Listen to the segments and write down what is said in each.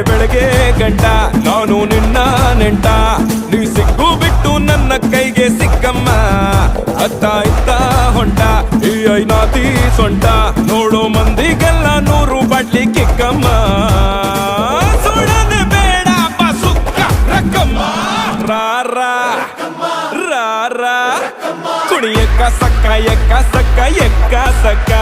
ಬೆಳಗ್ಗೆ ಗಂಟ ನಾನು ನಿನ್ನ ನೆಂಟ ನೀ ಸಿಕ್ಕು ಬಿಟ್ಟು ನನ್ನ ಕೈಗೆ ಸಿಕ್ಕಮ್ಮ ಅತ್ತ ಇತ್ತ ಹೊಂಟ ಈ ಐನಾತಿ ಸೊಂಟ ನೋಡೋ ಮಂದಿಗೆಲ್ಲ 100 ಬಾಟ್ಲಿ ಕಿಕ್ಕಮ್ಮ ಸುಡನೆ ಬೇಡ ಬಸುಕ್ಕ ರಕ್ಕಮ್ಮ ರಾರಾ ರಾರಾ ಕುಣಿಯಕ್ಕ ಸಕ್ಕ ಎಕ್ಕ ಸಕ್ಕ ಎಕ್ಕ ಸಕ್ಕ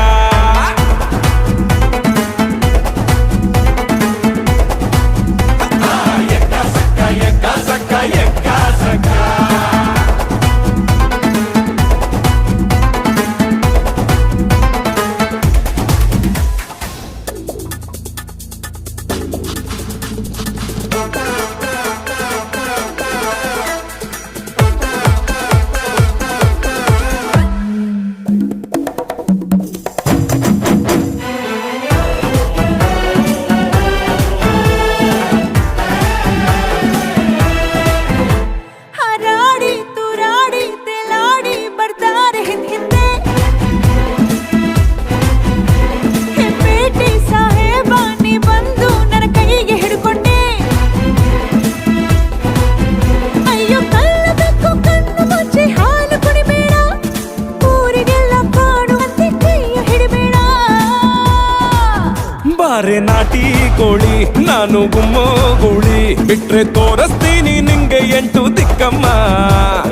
ಬಾರೆ ನಾಟಿ ಕೋಳಿ ನಾನು ಗುಮ್ಮೋ ಗೂಳಿ ಬಿಟ್ರೆ ತೋರಿಸ್ತೀನಿ ನಿಂಗೆ 8 ದಿಕ್ಕಮ್ಮ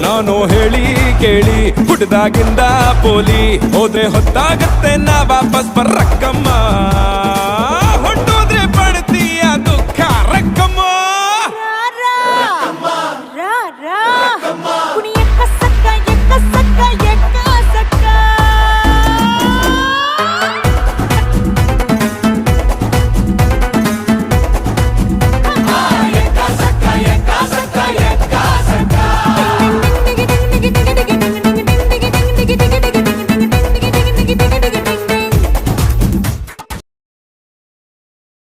ನಾನು ಹೇಳಿ ಕೇಳಿ ಹುಡ್ದಾಗಿಂದ ಪೋಲಿ ಹೋದ್ರೆ ಹೊತ್ತಾಗತ್ತೆ ನಾ ವಾಪಸ್ ಬರ್ರಕ್ಕಮ್ಮ